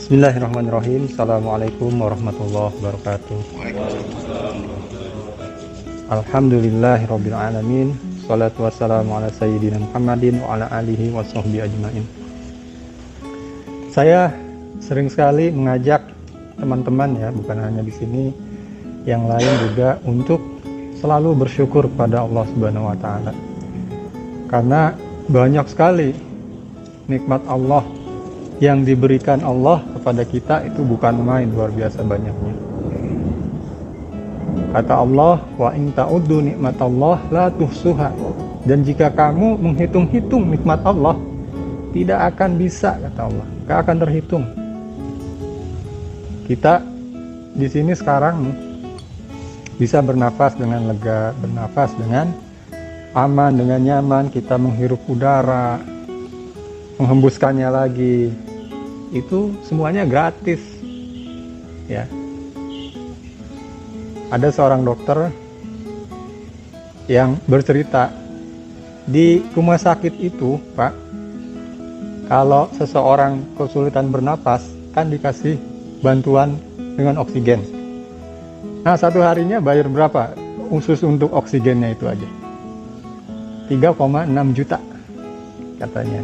Bismillahirrahmanirrahim. Assalamualaikum warahmatullahi wabarakatuh. Alhamdulillahirabbil alamin. Shalatu wassalamu ala sayyidina Muhammadin wa ala alihi wa sahbihi ajmain. Saya sering sekali mengajak teman-teman ya, bukan hanya di sini, yang lain juga untuk selalu bersyukur kepada Allah Subhanahu wa taala. Karena banyak sekali nikmat Allah yang diberikan Allah kepada kita, itu bukan main, luar biasa banyaknya. Kata Allah, wa in ta'uddu nikmatallah la tuhsuha. Dan jika kamu menghitung-hitung nikmat Allah, tidak akan bisa, kata Allah, tidak akan terhitung. Kita di sini sekarang bisa bernafas dengan lega, bernafas dengan aman, dengan nyaman, kita menghirup udara, menghembuskannya lagi, itu semuanya gratis ya. Ada seorang dokter yang bercerita, di rumah sakit itu Pak, kalau seseorang kesulitan bernapas kan dikasih bantuan dengan oksigen. Nah, satu harinya bayar berapa khusus untuk oksigennya itu aja? 3,6 juta katanya.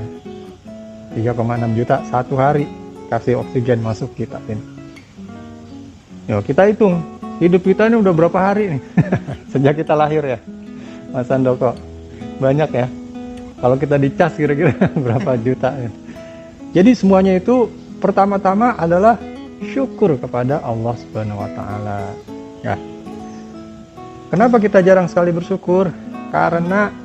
3,6 juta satu hari kasih oksigen masuk kita ini. Yo, kita hitung hidup kita ini udah berapa hari nih sejak kita lahir ya, Mas Andoko. Banyak ya. Kalau kita dicas kira-kira berapa juta ya. Jadi semuanya itu pertama-tama adalah syukur kepada Allah Subhanahu wa taala. Ya. Kenapa kita jarang sekali bersyukur? Karena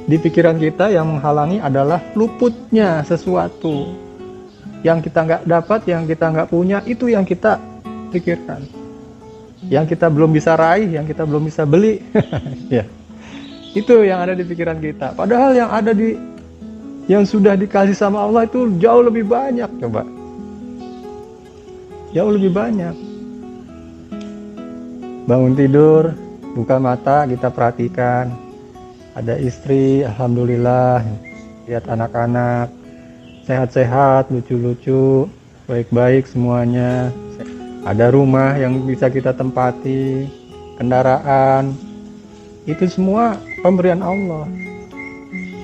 di pikiran kita yang menghalangi adalah luputnya sesuatu yang kita nggak dapat, yang kita nggak punya, itu yang kita pikirkan, yang kita belum bisa raih, yang kita belum bisa beli. Ya, itu yang ada di pikiran kita. Padahal yang ada yang sudah dikasih sama Allah itu jauh lebih banyak. Coba, jauh lebih banyak. Bangun tidur, buka mata, kita perhatikan. Ada istri, alhamdulillah, lihat anak-anak sehat-sehat, lucu-lucu, baik-baik semuanya. Ada rumah yang bisa kita tempati, kendaraan, itu semua pemberian Allah.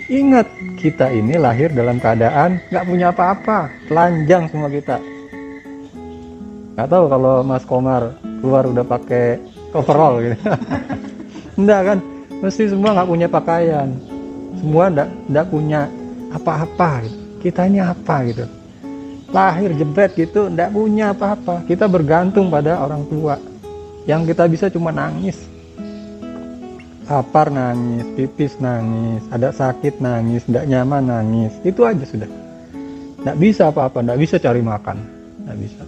Ingat, kita ini lahir dalam keadaan nggak punya apa-apa, telanjang semua kita. Nggak tahu kalau Mas Komar keluar udah pakai coverall gitu. Enggak kan? Mesti semua nggak punya pakaian, semua nggak punya apa-apa gitu. Kita ini apa gitu, lahir jebret gitu, nggak punya apa-apa. Kita bergantung pada orang tua, yang kita bisa cuma nangis, lapar nangis, pipis nangis, ada sakit nangis, nggak nyaman nangis, itu aja sudah. Nggak bisa apa-apa, nggak bisa cari makan, nggak bisa.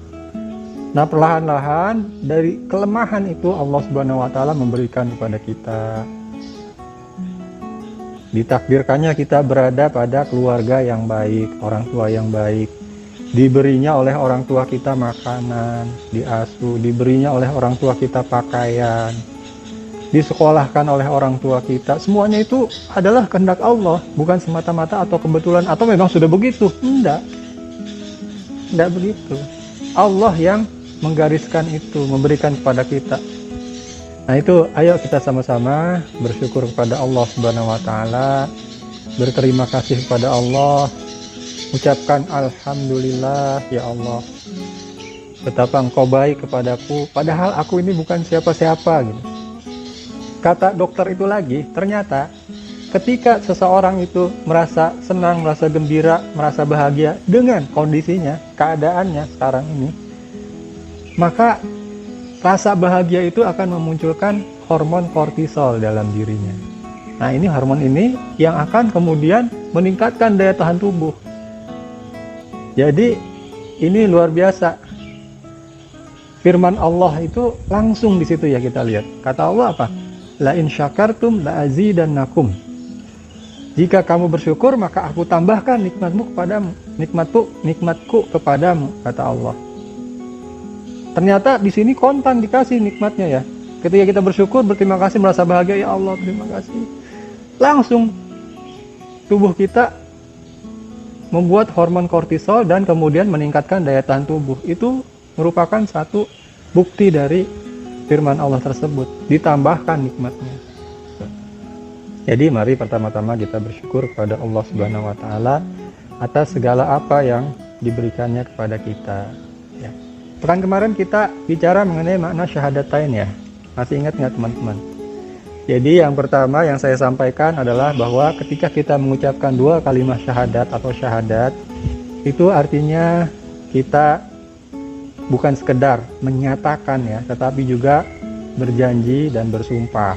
Nah, perlahan-lahan dari kelemahan itu Allah Subhanahu wa taala memberikan kepada kita. Ditakdirkannya kita berada pada keluarga yang baik, orang tua yang baik. Diberinya oleh orang tua kita makanan, diasuh, diberinya oleh orang tua kita pakaian, disekolahkan oleh orang tua kita. Semuanya itu adalah kehendak Allah, bukan semata-mata atau kebetulan atau memang sudah begitu. Enggak begitu. Allah yang menggariskan itu, memberikan kepada kita. Nah itu, ayo kita sama-sama bersyukur kepada Allah Subhanahu wa taala, berterima kasih kepada Allah, ucapkan alhamdulillah ya Allah, betapa Engkau baik kepadaku, padahal aku ini bukan siapa-siapa gitu. Kata dokter itu lagi, ternyata ketika seseorang itu merasa senang, merasa gembira, merasa bahagia dengan kondisinya, keadaannya sekarang ini, maka rasa bahagia itu akan memunculkan hormon kortisol dalam dirinya. Nah, ini hormon ini yang akan kemudian meningkatkan daya tahan tubuh. Jadi, ini luar biasa. Firman Allah itu langsung di situ ya kita lihat. Kata Allah apa? La in syakartum la azidannakum. Jika kamu bersyukur, maka aku tambahkan nikmatmu kepadamu. Nikmatku kepadamu, kata Allah. Ternyata di sini kontan dikasih nikmatnya ya. Ketika kita bersyukur, berterima kasih, merasa bahagia, ya Allah terima kasih, langsung tubuh kita membuat hormon kortisol dan kemudian meningkatkan daya tahan tubuh. Itu merupakan satu bukti dari firman Allah tersebut, ditambahkan nikmatnya. Jadi mari pertama-tama kita bersyukur kepada Allah Subhanahu wa taala atas segala apa yang diberikannya kepada kita. Ya. Pekan kemarin kita bicara mengenai makna syahadatain ya. Masih ingat nggak teman-teman? Jadi yang pertama yang saya sampaikan adalah bahwa ketika kita mengucapkan dua kalimat syahadat atau syahadat, itu artinya kita bukan sekedar menyatakan ya, tetapi juga berjanji dan bersumpah.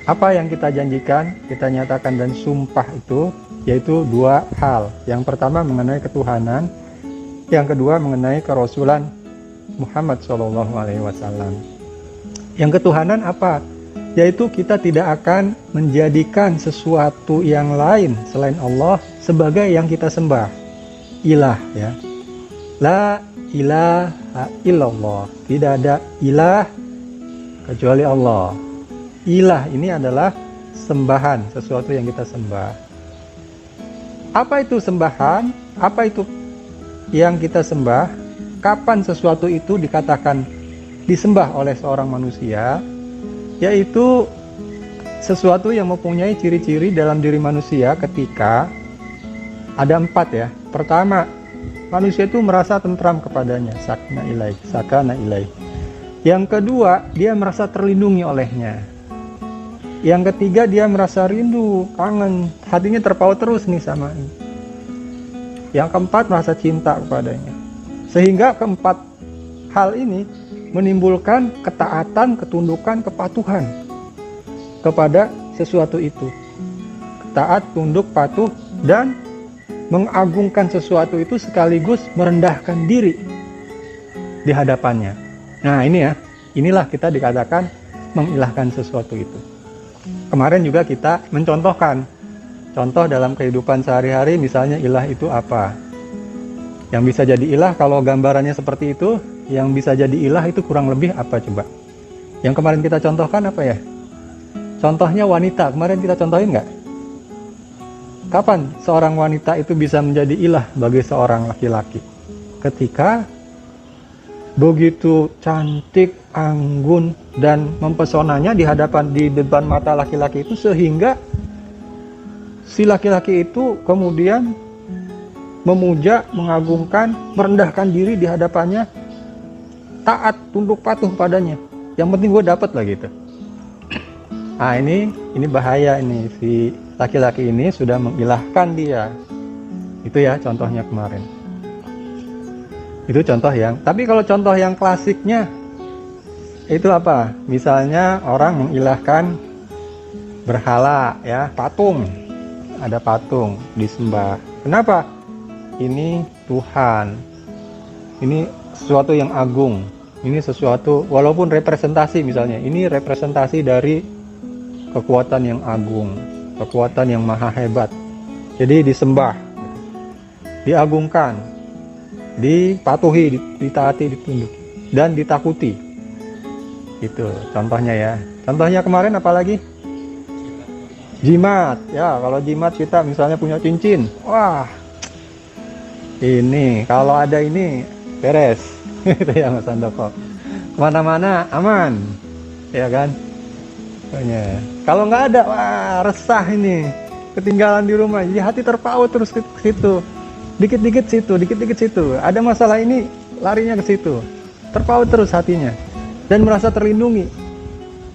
Apa yang kita janjikan, kita nyatakan dan sumpah itu, yaitu dua hal. Yang pertama mengenai ketuhanan, yang kedua mengenai kerasulan Muhammad SAW. Yang ketuhanan apa? Yaitu kita tidak akan menjadikan sesuatu yang lain selain Allah sebagai yang kita sembah. Ilah ya. La ilaha illallah. Tidak ada ilah kecuali Allah. Ilah ini adalah sembahan, sesuatu yang kita sembah. Apa itu sembahan? Apa itu yang kita sembah? Kapan sesuatu itu dikatakan disembah oleh seorang manusia? Yaitu sesuatu yang mempunyai ciri-ciri dalam diri manusia ketika ada 4 ya. Pertama, manusia itu merasa tentram kepadanya, sakana ilaih. Yang kedua, dia merasa terlindungi olehnya. Yang ketiga, dia merasa rindu, kangen, hatinya terpaut terus nih sama ini. Yang keempat, merasa cinta kepadanya. Sehingga keempat hal ini menimbulkan ketaatan, ketundukan, kepatuhan kepada sesuatu itu. Taat, tunduk, patuh, dan mengagungkan sesuatu itu sekaligus merendahkan diri di hadapannya. Nah ini ya, inilah kita dikatakan mengilahkan sesuatu itu. Kemarin juga kita mencontohkan contoh dalam kehidupan sehari-hari, misalnya ilah itu apa. Yang bisa jadi ilah kalau gambarannya seperti itu, yang bisa jadi ilah itu kurang lebih apa coba? Yang kemarin kita contohkan apa ya? Contohnya wanita, kemarin kita contohin nggak? Kapan seorang wanita itu bisa menjadi ilah bagi seorang laki-laki? Ketika begitu cantik, anggun, dan mempesonanya di depan mata laki-laki itu, sehingga si laki-laki itu kemudian memuja, mengagungkan, merendahkan diri di hadapannya, taat, tunduk, patuh padanya. Yang penting gue dapat lah gitu. Nah ini bahaya ini, si laki-laki ini sudah mengilahkan dia. Itu ya contohnya kemarin. Itu contoh yang, tapi kalau contoh yang klasiknya itu apa? Misalnya orang mengilahkan berhala ya, patung. Ada patung disembah. Kenapa? Ini Tuhan. Ini sesuatu yang agung. Ini sesuatu, walaupun representasi misalnya, ini representasi dari kekuatan yang agung, kekuatan yang maha hebat. Jadi disembah, diagungkan, dipatuhi, ditaati, ditunduk, dan ditakuti. Itu contohnya ya. Contohnya kemarin apalagi? Jimat. Ya, kalau jimat kita misalnya punya cincin. Wah, ini kalau ada ini beres. Itu ya Mas Andoko. Kemana-mana aman, ya kan? Kalau nggak ada, wah resah ini, ketinggalan di rumah. Jadi hati terpaut terus ke situ, dikit-dikit situ, dikit-dikit situ. Ada masalah ini, larinya ke situ, terpaut terus hatinya, dan merasa terlindungi.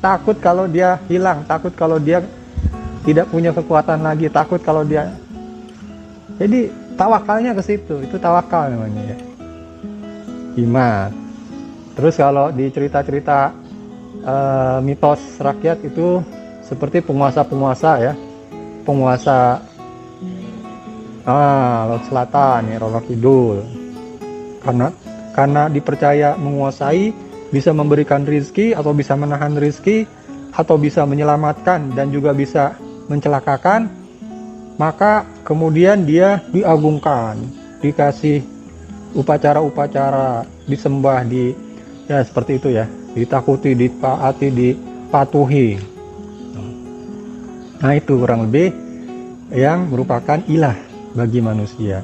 Takut kalau dia hilang, takut kalau dia tidak punya kekuatan lagi, takut kalau dia. Jadi tawakalnya ke situ, itu tawakal namanya ya. Jimat. Terus kalau di cerita-cerita mitos rakyat itu seperti penguasa-penguasa ya, penguasa Laut Selatan ya, Roro Kidul, karena dipercaya menguasai, bisa memberikan rizki atau bisa menahan rizki atau bisa menyelamatkan dan juga bisa mencelakakan, maka kemudian dia diagungkan, dikasih upacara-upacara, disembah, ya seperti itu ya, ditakuti, ditaati, dipatuhi. Nah itu kurang lebih yang merupakan ilah bagi manusia.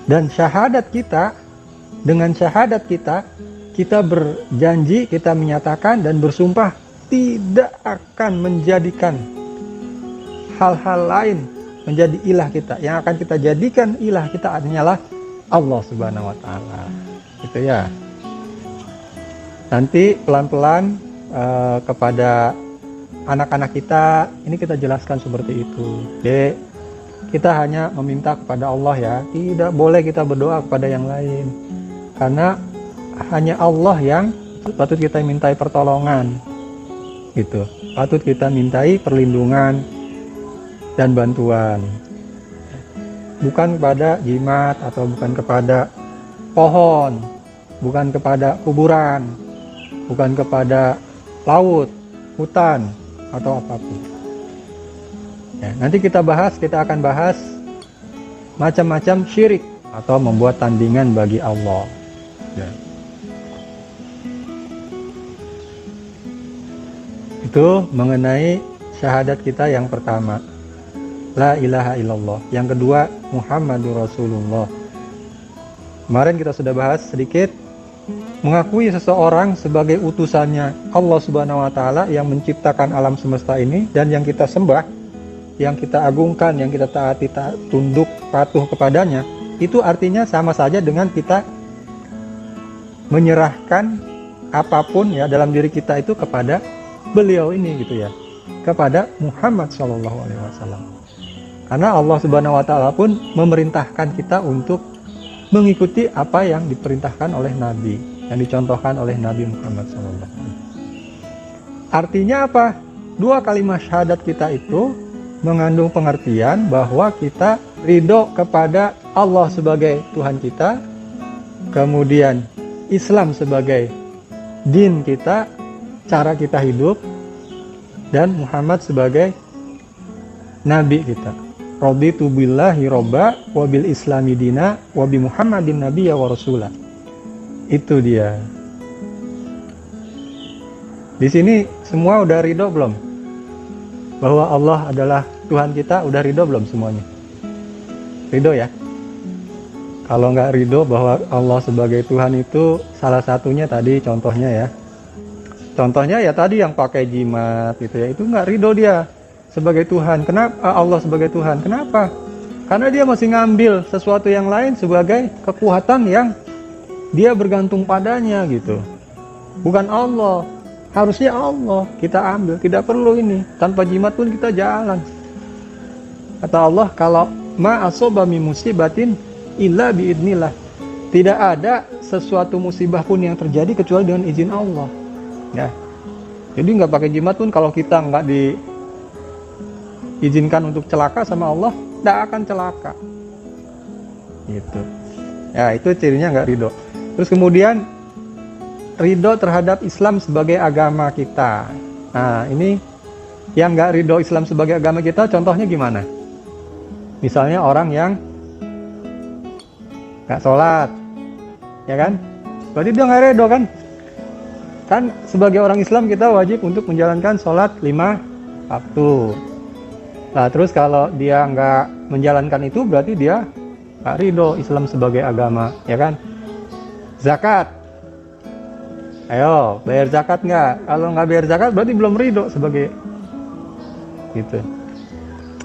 Dan syahadat kita, dengan syahadat kita berjanji, kita menyatakan dan bersumpah tidak akan menjadikan hal-hal lain menjadi ilah kita. Yang akan kita jadikan ilah kita hanyalah Allah Subhanahu wa Ta'ala. Gitu ya. Nanti pelan-pelan kepada anak-anak kita ini kita jelaskan seperti itu. Dek, kita hanya meminta kepada Allah ya, tidak boleh kita berdoa kepada yang lain, karena hanya Allah yang patut kita mintai pertolongan, gitu. Patut kita mintai perlindungan dan bantuan, bukan kepada jimat atau bukan kepada pohon, bukan kepada kuburan, bukan kepada laut, hutan, atau apapun. Ya, nanti kita akan bahas macam-macam syirik atau membuat tandingan bagi Allah. Ya. Itu mengenai syahadat kita yang pertama, la ilaha illallah. Yang kedua, Muhammadur Rasulullah. Kemarin kita sudah bahas sedikit, mengakui seseorang sebagai utusannya Allah Subhanahu wa Ta'ala yang menciptakan alam semesta ini dan yang kita sembah, yang kita agungkan, yang kita taati, tunduk, patuh kepadanya. Itu artinya sama saja dengan kita menyerahkan apapun ya dalam diri kita itu kepada beliau ini, gitu ya, kepada Muhammad SAW. Karena Allah Subhanahu wa Ta'ala pun memerintahkan kita untuk mengikuti apa yang diperintahkan oleh Nabi, yang dicontohkan oleh Nabi Muhammad SAW. Artinya apa? Dua kalimat syahadat kita itu mengandung pengertian bahwa kita ridho kepada Allah sebagai Tuhan kita, kemudian Islam sebagai din kita, cara kita hidup, dan Muhammad sebagai Nabi kita. Raditu billahi robba wa bil islami dina wa bi Muhammadin nabiyya wa rasulah. Itu dia. Di sini semua udah ridho belum? Bahwa Allah adalah Tuhan kita, udah ridho belum semuanya? Ridho ya? Kalau nggak ridho bahwa Allah sebagai Tuhan itu salah satunya tadi contohnya ya. Contohnya ya tadi yang pakai jimat gitu ya, itu nggak ridho dia sebagai Tuhan. Kenapa? Allah sebagai Tuhan. Kenapa? Karena dia masih ngambil sesuatu yang lain sebagai kekuatan yang dia bergantung padanya gitu. Bukan Allah. Harusnya Allah kita ambil, tidak perlu ini. Tanpa jimat pun kita jalan. Kata Allah, kalau ma asoba min musibatin illa biidnillah. Tidak ada sesuatu musibah pun yang terjadi kecuali dengan izin Allah. Ya. Jadi nggak pakai jimat pun kalau kita nggak diizinkan untuk celaka sama Allah, tidak akan celaka. Gitu. Ya, itu cirinya nggak ridho. Terus kemudian ridho terhadap Islam sebagai agama kita. Nah, ini yang nggak ridho Islam sebagai agama kita, contohnya gimana? Misalnya orang yang nggak sholat, ya kan? Berarti dia nggak ridho kan? Kan sebagai orang Islam kita wajib untuk menjalankan sholat 5 waktu. Nah, terus kalau dia nggak menjalankan itu, berarti dia nggak ridho Islam sebagai agama, ya kan? Zakat. Ayo, bayar zakat nggak? Kalau nggak bayar zakat berarti belum ridho sebagai gitu.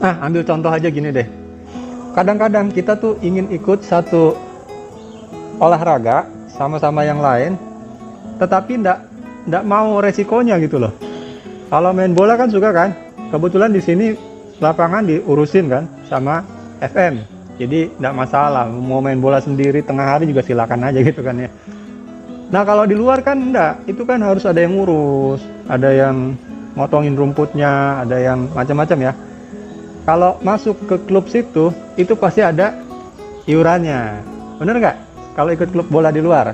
Ambil contoh aja gini deh. Kadang-kadang kita tuh ingin ikut satu olahraga sama-sama yang lain, tetapi nggak mau resikonya gitu loh. Kalau main bola kan suka kan? Kebetulan di sini lapangan diurusin kan sama FM. Jadi nggak masalah, mau main bola sendiri tengah hari juga silakan aja gitu kan ya. Nah kalau di luar kan enggak, itu kan harus ada yang ngurus, ada yang motongin rumputnya, ada yang macam-macam ya. Kalau masuk ke klub situ, itu pasti ada iurannya, bener nggak? Kalau ikut klub bola di luar,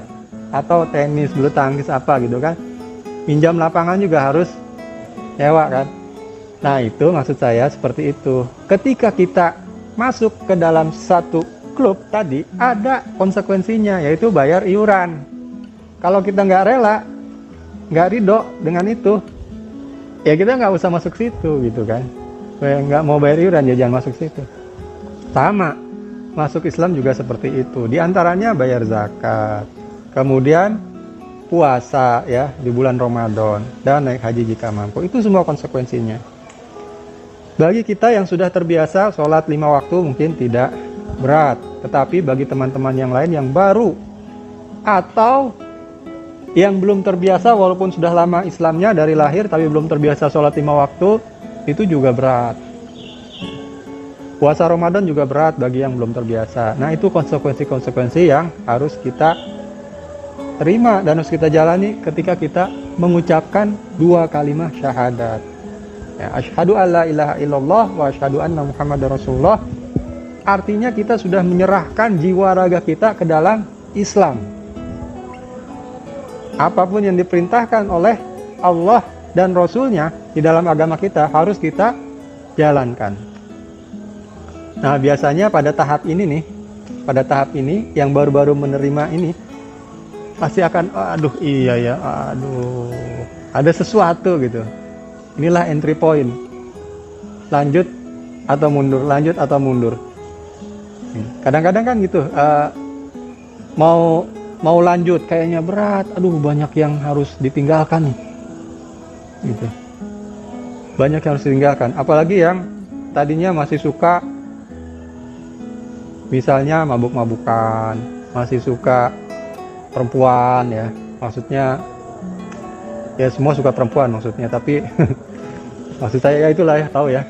atau tenis, bulu tangkis apa gitu kan, pinjam lapangan juga harus nyewa kan. Nah itu maksud saya seperti itu. Ketika kita masuk ke dalam satu klub tadi, ada konsekuensinya, yaitu bayar iuran. Kalau kita nggak rela, nggak ridho dengan itu, ya kita nggak usah masuk situ gitu kan. Nggak mau bayar iuran, ya jangan masuk situ. Sama, masuk Islam juga seperti itu. Di antaranya bayar zakat, kemudian puasa ya di bulan Ramadan, dan naik haji jika mampu. Itu semua konsekuensinya. Bagi kita yang sudah terbiasa sholat 5 waktu mungkin tidak berat, tetapi bagi teman-teman yang lain yang baru atau yang belum terbiasa walaupun sudah lama Islamnya dari lahir tapi belum terbiasa sholat 5 waktu, itu juga berat. Puasa Ramadan juga berat bagi yang belum terbiasa. Nah, itu konsekuensi-konsekuensi yang harus kita terima dan harus kita jalani ketika kita mengucapkan 2 kalimat syahadat. Ya, asyhadu alla ilaha illallah wa asyhadu anna muhammadar rasulullah. Artinya kita sudah menyerahkan jiwa raga kita ke dalam Islam. Apapun yang diperintahkan oleh Allah dan Rasul-Nya di dalam agama kita harus kita jalankan. Nah, biasanya pada tahap ini yang baru-baru menerima ini pasti akan ada sesuatu gitu. Inilah entry point. Lanjut atau mundur. Kadang-kadang kan gitu, mau lanjut kayaknya berat, banyak yang harus ditinggalkan nih, gitu. Banyak yang harus ditinggalkan, apalagi yang tadinya masih suka, misalnya mabuk-mabukan, masih suka perempuan ya, maksudnya ya semua suka perempuan maksudnya, tapi maksud saya ya itulah ya, tahu ya.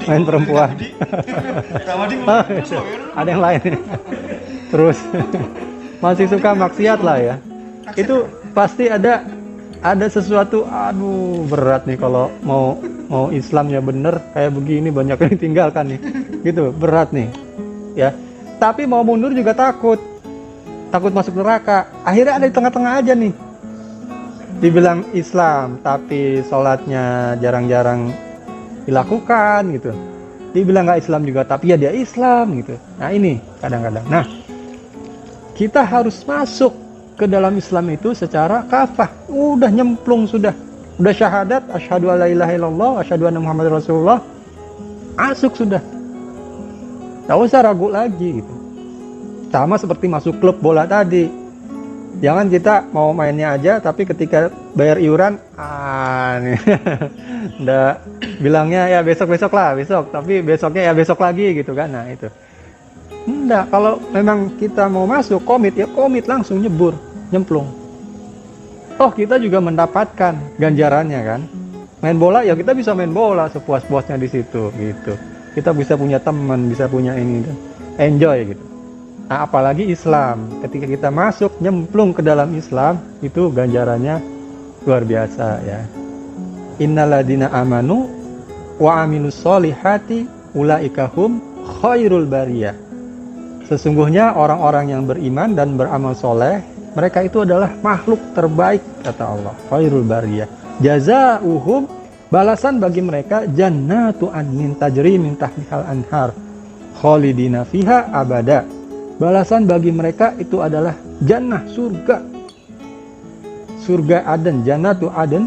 Main perempuan. Ada yang lain. Terus masih suka maksiat lah ya. Itu pasti ada sesuatu, berat nih kalau mau Islamnya bener kayak begini, banyak yang ditinggalkan nih. Gitu, berat nih. Ya. Tapi mau mundur juga takut masuk neraka. Akhirnya ada di tengah-tengah aja nih. Dibilang Islam tapi sholatnya jarang-jarang dilakukan gitu. Dibilang nggak Islam juga tapi ya dia Islam gitu. Nah, ini kadang-kadang. Nah, kita harus masuk ke dalam Islam itu secara kafah. Udah nyemplung sudah syahadat, asyhadu alla ilaha illallah, asyhadu anna muhammadar rasulullah. Masuk sudah. Nggak usah ragu lagi gitu. Sama seperti masuk klub bola tadi. Jangan kita mau mainnya aja tapi ketika bayar iuran, nggak bilangnya ya besok, tapi besoknya ya besok lagi gitu kan. Nah, itu. Enggak, kalau memang kita mau masuk komit langsung nyemplung. Oh, kita juga mendapatkan ganjarannya kan. Main bola ya kita bisa main bola sepuas-puasnya di situ gitu. Kita bisa punya teman, bisa punya ini kan. Enjoy gitu. Nah, apalagi Islam. Ketika kita masuk nyemplung ke dalam Islam, itu ganjarannya luar biasa ya. Innalladzina amanu wa amilus solihati ulaika hum khairul bariyah. Sesungguhnya orang-orang yang beriman dan beramal soleh, mereka itu adalah makhluk terbaik, kata Allah. Khairul bariyah. Jazaa'uhum, balasan bagi mereka, jannatu adnin tajri min tahtihal anhar, khalidina fiha abada. Balasan bagi mereka itu adalah jannah, surga Aden, jannatu Aden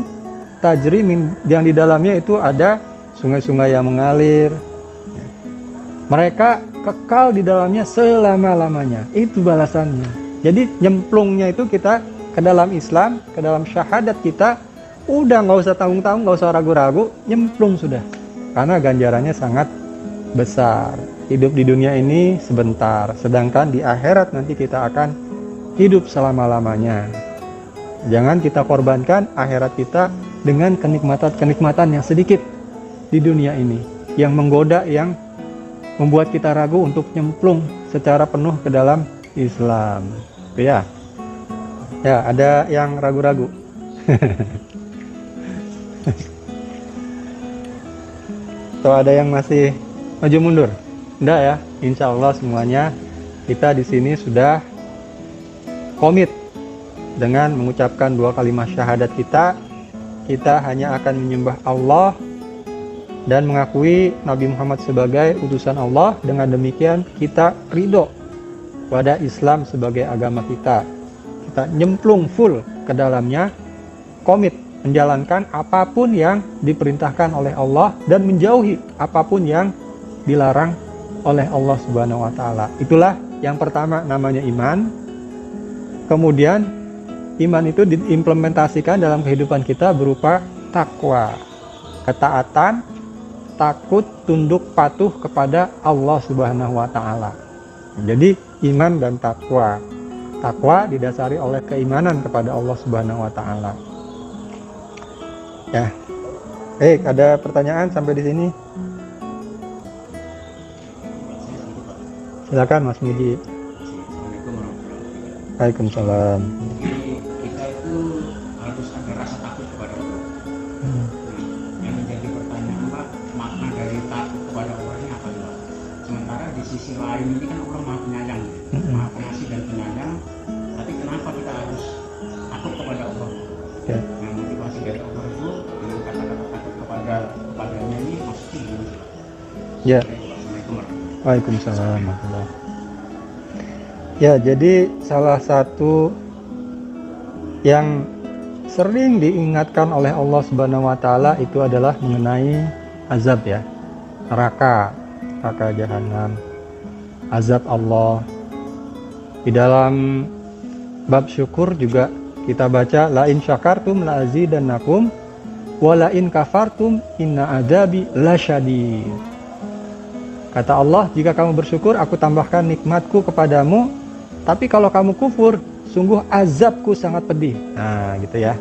tajri min, yang di dalamnya itu ada sungai-sungai yang mengalir. Mereka kekal di dalamnya selama-lamanya. Itu balasannya. Jadi nyemplungnya itu kita ke dalam Islam, ke dalam syahadat kita, udah nggak usah tanggung-tanggung, nggak usah ragu-ragu, nyemplung sudah. Karena ganjarannya sangat besar. Hidup di dunia ini sebentar, sedangkan di akhirat nanti kita akan hidup selama-lamanya. Jangan kita korbankan akhirat kita dengan kenikmatan-kenikmatan yang sedikit di dunia ini, yang menggoda, yang membuat kita ragu untuk nyemplung secara penuh ke dalam Islam. Ya, ada yang ragu-ragu. Atau ada yang masih maju mundur? Enggak ya, insya Allah semuanya kita di sini sudah komit dengan mengucapkan 2 kalimat syahadat kita. Kita hanya akan menyembah Allah dan mengakui Nabi Muhammad sebagai utusan Allah. Dengan demikian kita ridho pada Islam sebagai agama kita. Kita nyemplung full ke dalamnya, komit menjalankan apapun yang diperintahkan oleh Allah dan menjauhi apapun yang dilarang oleh Allah Subhanahu wa taala. Itulah yang pertama namanya iman. Kemudian iman itu diimplementasikan dalam kehidupan kita berupa takwa, ketaatan, takut, tunduk, patuh kepada Allah Subhanahu wa taala. Jadi iman dan takwa. Takwa didasari oleh keimanan kepada Allah Subhanahu wa taala. Ya. Ada pertanyaan sampai di sini? Silakan Mas Miji. Waalaikumsalam. Kita itu harus ada rasa takut kepada Allah. Nah, yang menjadi pertanyaan Pak, makna dari takut kepada Allah ini apa Pak? Sementara di sisi lain ini kan Allah Maha Penyayang, Maha Pengasih dan Penyayang. Tapi kenapa kita harus takut kepada Allah? Ya. Nah, motivasi dari Allah itu dengan kata-kata takut kepadanya ini maksudnya gimana sih Pak? Ya. Assalamualaikum warahmatullahi Waalaikumsalam warahmatullahi. Ya, jadi salah satu yang sering diingatkan oleh Allah Subhanahu wa taala itu adalah mengenai azab ya. Neraka jahanam, azab Allah. Di dalam bab syukur juga kita baca la in syakartum la azidannakum wa la in kafartum inna adzabi lasyadid. Kata Allah, jika kamu bersyukur aku tambahkan nikmatku kepadamu, tapi kalau kamu kufur sungguh azabku sangat pedih. Nah gitu ya.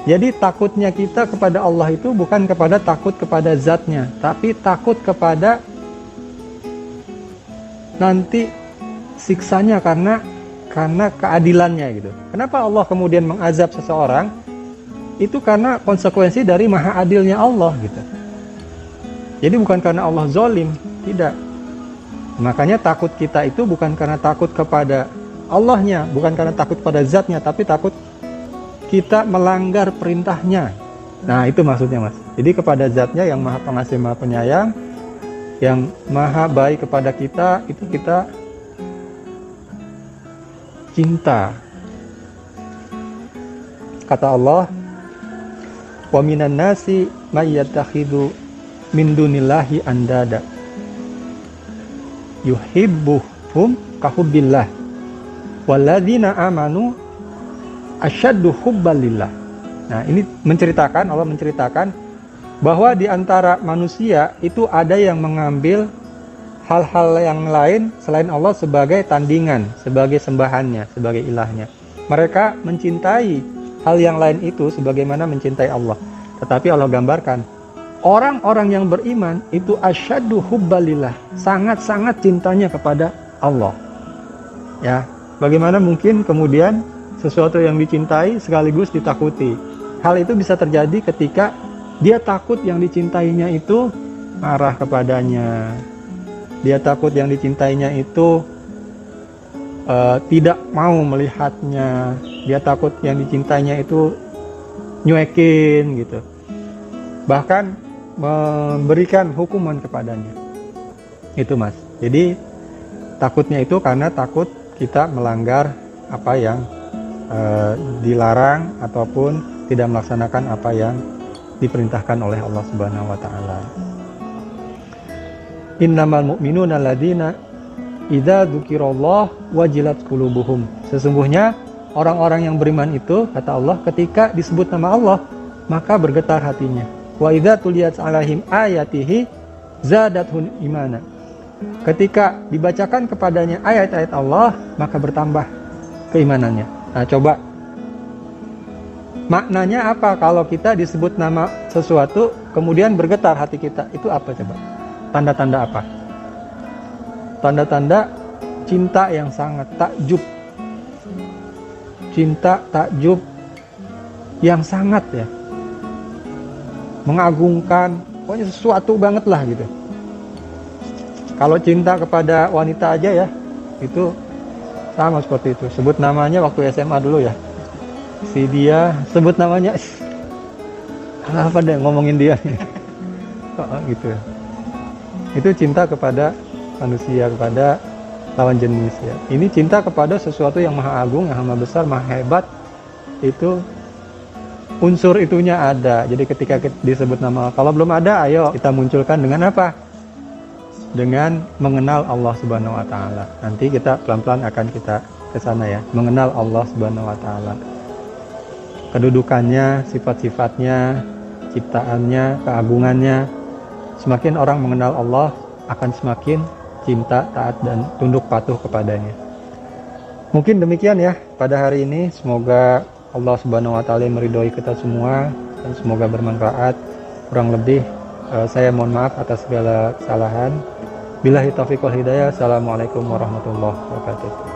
Jadi takutnya kita kepada Allah itu bukan kepada takut kepada zatnya, tapi takut kepada nanti siksanya karena keadilannya gitu. Kenapa Allah kemudian mengazab seseorang? Itu karena konsekuensi dari maha adilnya Allah gitu. Jadi bukan karena Allah zalim, tidak. Makanya takut kita itu bukan karena takut kepada Allahnya, bukan karena takut pada zatnya, tapi takut kita melanggar perintahnya. Nah itu maksudnya Mas. Jadi kepada zatnya yang maha pengasih, maha penyayang, yang maha baik kepada kita, itu kita cinta. Kata Allah, wa minan nasi may yattakhidhu min dunillahi andada yuhibbuhum kahubbillah walladzina amanu asyaddu hubbalillah. Nah, ini Allah menceritakan bahwa di antara manusia itu ada yang mengambil hal-hal yang lain selain Allah sebagai tandingan, sebagai sembahannya, sebagai ilahnya. Mereka mencintai hal yang lain itu sebagaimana mencintai Allah. Tetapi Allah gambarkan orang-orang yang beriman itu asyaddu hubbalillah, sangat-sangat cintanya kepada Allah. Ya, bagaimana mungkin kemudian sesuatu yang dicintai sekaligus ditakuti? Hal itu bisa terjadi ketika dia takut yang dicintainya itu marah kepadanya. Dia takut yang dicintainya itu tidak mau melihatnya. Dia takut yang dicintainya itu nyuekin gitu. Bahkan memberikan hukuman kepadanya. Itu Mas. Jadi takutnya itu karena takut kita melanggar apa yang dilarang ataupun tidak melaksanakan apa yang diperintahkan oleh Allah Subhanahu wa taala. Innamal mu'minuna alladzina idza dzukirallah wajilat qulubuhum. Sesungguhnya orang-orang yang beriman itu, kata Allah, ketika disebut nama Allah maka bergetar hatinya. Wa idza tuliyat 'alaihim ayatihi zadathum imana. Ketika dibacakan kepadanya ayat-ayat Allah, maka bertambah keimanannya. Nah, coba maknanya apa kalau kita disebut nama sesuatu kemudian bergetar hati kita? Itu apa coba? Tanda-tanda apa? Tanda-tanda cinta yang sangat takjub. Cinta takjub yang sangat ya mengagungkan, pokoknya sesuatu banget lah gitu. Kalau cinta kepada wanita aja ya, itu sama seperti itu. Sebut namanya waktu SMA dulu ya. Si dia sebut namanya, apa deh ngomongin dia gitu. Itu cinta kepada manusia, kepada lawan jenis ya. Ini cinta kepada sesuatu yang maha agung, yang maha besar, maha hebat. Itu unsur itunya ada. Jadi ketika disebut nama, kalau belum ada, ayo kita munculkan dengan apa? dengan mengenal Allah Subhanahu wa taala. Nanti kita pelan-pelan akan kita ke sana ya, mengenal Allah Subhanahu wa taala. Kedudukannya, sifat-sifatnya, ciptaannya, keagungannya. Semakin orang mengenal Allah, akan semakin cinta, taat, dan tunduk patuh kepadanya. Mungkin demikian ya pada hari ini. Semoga Allah Subhanahu wa taala meridhoi kita semua dan semoga bermanfaat. Kurang lebih saya mohon maaf atas segala kesalahan. Billahi taufiq wal hidayah. Assalamualaikum warahmatullahi wabarakatuh.